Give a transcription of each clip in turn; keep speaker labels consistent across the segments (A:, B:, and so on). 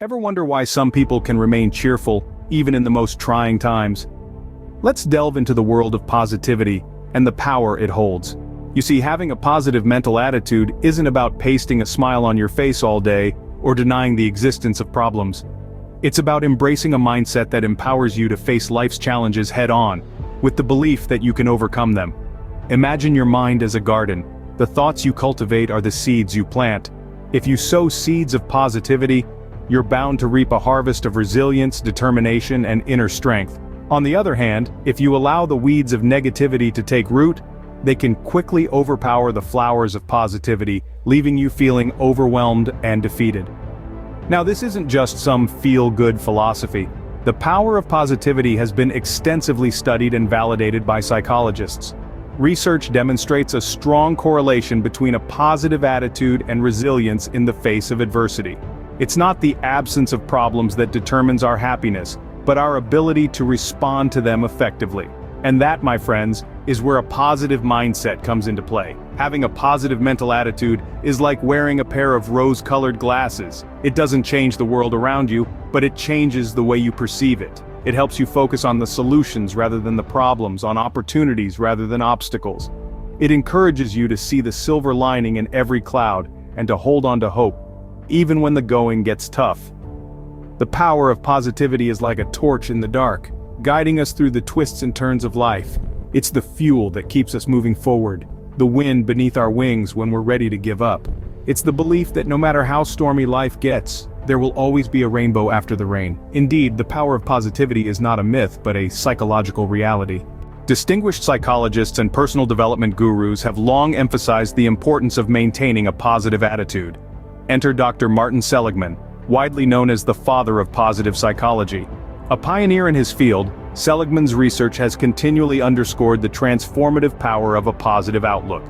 A: Ever wonder why some people can remain cheerful, even in the most trying times? Let's delve into the world of positivity and the power it holds. You see, having a positive mental attitude isn't about pasting a smile on your face all day or denying the existence of problems. It's about embracing a mindset that empowers you to face life's challenges head-on, with the belief that you can overcome them. Imagine your mind as a garden. The thoughts you cultivate are the seeds you plant. If you sow seeds of positivity, you're bound to reap a harvest of resilience, determination, and inner strength. On the other hand, if you allow the weeds of negativity to take root, they can quickly overpower the flowers of positivity, leaving you feeling overwhelmed and defeated. Now, this isn't just some feel-good philosophy. The power of positivity has been extensively studied and validated by psychologists. Research demonstrates a strong correlation between a positive attitude and resilience in the face of adversity. It's not the absence of problems that determines our happiness, but our ability to respond to them effectively. And that, my friends, is where a positive mindset comes into play. Having a positive mental attitude is like wearing a pair of rose-colored glasses. It doesn't change the world around you, but it changes the way you perceive it. It helps you focus on the solutions rather than the problems, on opportunities rather than obstacles. It encourages you to see the silver lining in every cloud and to hold on to hope, even when the going gets tough. The power of positivity is like a torch in the dark, guiding us through the twists and turns of life. It's the fuel that keeps us moving forward, the wind beneath our wings when we're ready to give up. It's the belief that no matter how stormy life gets, there will always be a rainbow after the rain. Indeed, the power of positivity is not a myth but a psychological reality. Distinguished psychologists and personal development gurus have long emphasized the importance of maintaining a positive attitude. Enter Dr. Martin Seligman, widely known as the father of positive psychology. A pioneer in his field, Seligman's research has continually underscored the transformative power of a positive outlook.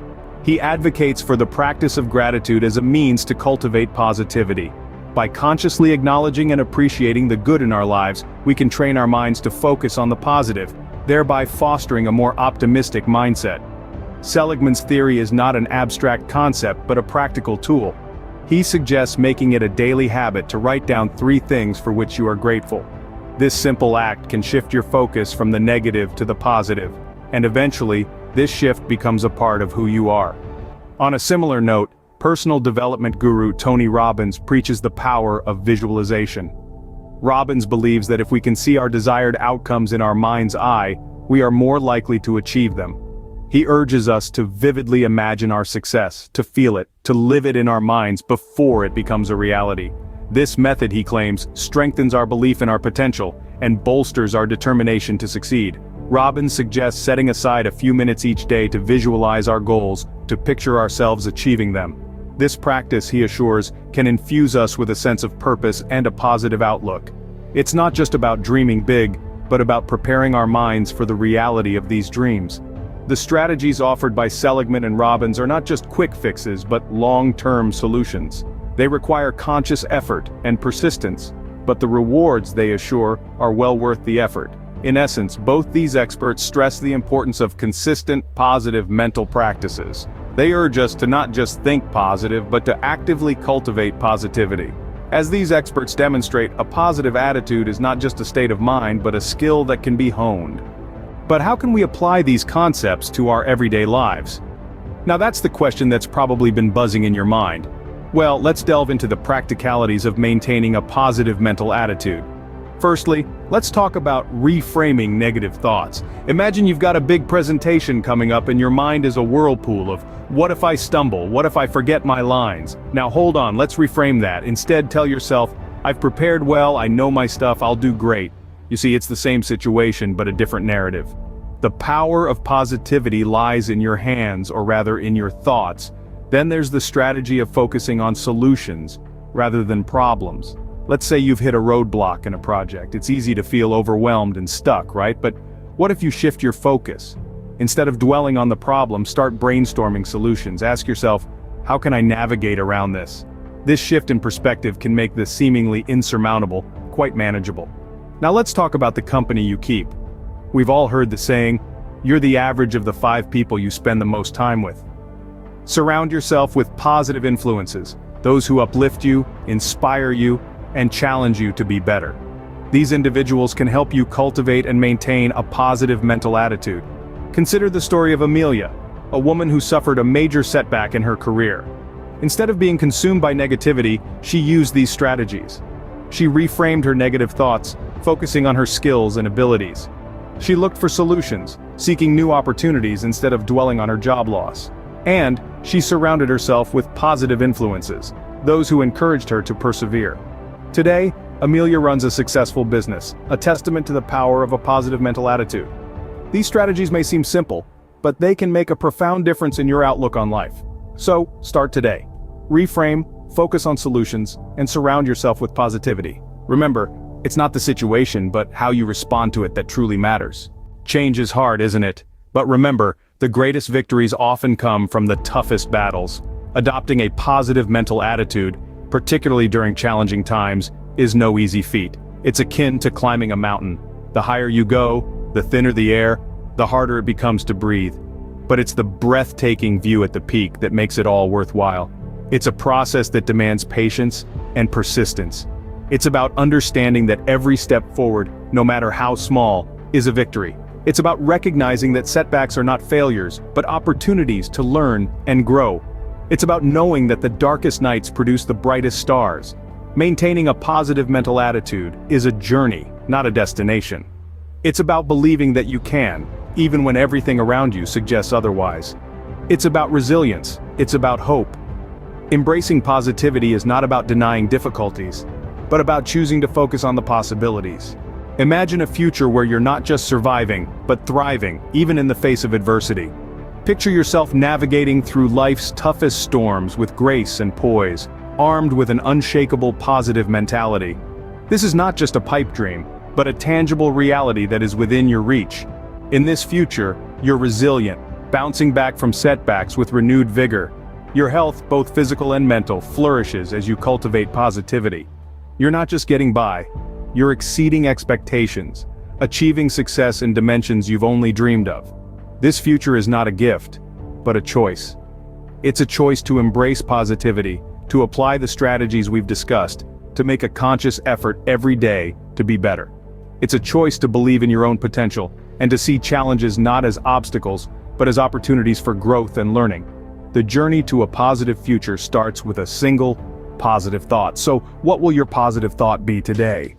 A: He advocates for the practice of gratitude as a means to cultivate positivity. By consciously acknowledging and appreciating the good in our lives, we can train our minds to focus on the positive, thereby fostering a more optimistic mindset. Seligman's theory is not an abstract concept but a practical tool. He suggests making it a daily habit to write down 3 things for which you are grateful. This simple act can shift your focus from the negative to the positive, and eventually, this shift becomes a part of who you are. On a similar note, personal development guru Tony Robbins preaches the power of visualization. Robbins believes that if we can see our desired outcomes in our mind's eye, we are more likely to achieve them. He urges us to vividly imagine our success, to feel it, to live it in our minds before it becomes a reality. This method, he claims, strengthens our belief in our potential and bolsters our determination to succeed. Robbins suggests setting aside a few minutes each day to visualize our goals, to picture ourselves achieving them. This practice, he assures, can infuse us with a sense of purpose and a positive outlook. It's not just about dreaming big, but about preparing our minds for the reality of these dreams. The strategies offered by Seligman and Robbins are not just quick fixes but long-term solutions. They require conscious effort and persistence, but the rewards, they assure, are well worth the effort. In essence, both these experts stress the importance of consistent, positive mental practices. They urge us to not just think positive but to actively cultivate positivity. As these experts demonstrate, a positive attitude is not just a state of mind but a skill that can be honed. But how can we apply these concepts to our everyday lives? Now that's the question that's probably been buzzing in your mind. Well, let's delve into the practicalities of maintaining a positive mental attitude. Firstly, let's talk about reframing negative thoughts. Imagine you've got a big presentation coming up and your mind is a whirlpool of, what if I stumble? What if I forget my lines? Now hold on, let's reframe that. Instead, tell yourself, I've prepared well, I know my stuff, I'll do great. You see, it's the same situation but a different narrative. The power of positivity lies in your hands, or rather in your thoughts. Then there's the strategy of focusing on solutions, rather than problems. Let's say you've hit a roadblock in a project. It's easy to feel overwhelmed and stuck, right? But what if you shift your focus? Instead of dwelling on the problem, start brainstorming solutions. Ask yourself, how can I navigate around this? This shift in perspective can make the seemingly insurmountable quite manageable. Now let's talk about the company you keep. We've all heard the saying, you're the average of the 5 people you spend the most time with. Surround yourself with positive influences, those who uplift you, inspire you, and challenge you to be better. These individuals can help you cultivate and maintain a positive mental attitude. Consider the story of Amelia, a woman who suffered a major setback in her career. Instead of being consumed by negativity, she used these strategies. She reframed her negative thoughts, focusing on her skills and abilities. She looked for solutions, seeking new opportunities instead of dwelling on her job loss. And she surrounded herself with positive influences, those who encouraged her to persevere. Today, Amelia runs a successful business, a testament to the power of a positive mental attitude. These strategies may seem simple, but they can make a profound difference in your outlook on life. So, start today. Reframe, focus on solutions, and surround yourself with positivity. Remember, it's not the situation but how you respond to it that truly matters. Change is hard, isn't it? But remember, the greatest victories often come from the toughest battles. Adopting a positive mental attitude, particularly during challenging times, is no easy feat. It's akin to climbing a mountain. The higher you go, the thinner the air, the harder it becomes to breathe. But it's the breathtaking view at the peak that makes it all worthwhile. It's a process that demands patience and persistence. It's about understanding that every step forward, no matter how small, is a victory. It's about recognizing that setbacks are not failures, but opportunities to learn and grow. It's about knowing that the darkest nights produce the brightest stars. Maintaining a positive mental attitude is a journey, not a destination. It's about believing that you can, even when everything around you suggests otherwise. It's about resilience. It's about hope. Embracing positivity is not about denying difficulties, but about choosing to focus on the possibilities. Imagine a future where you're not just surviving, but thriving, even in the face of adversity. Picture yourself navigating through life's toughest storms with grace and poise, armed with an unshakable positive mentality. This is not just a pipe dream, but a tangible reality that is within your reach. In this future, you're resilient, bouncing back from setbacks with renewed vigor. Your health, both physical and mental, flourishes as you cultivate positivity. You're not just getting by, you're exceeding expectations, achieving success in dimensions you've only dreamed of. This future is not a gift, but a choice. It's a choice to embrace positivity, to apply the strategies we've discussed, to make a conscious effort every day to be better. It's a choice to believe in your own potential, and to see challenges not as obstacles, but as opportunities for growth and learning. The journey to a positive future starts with a single, positive thought. So, what will your positive thought be today?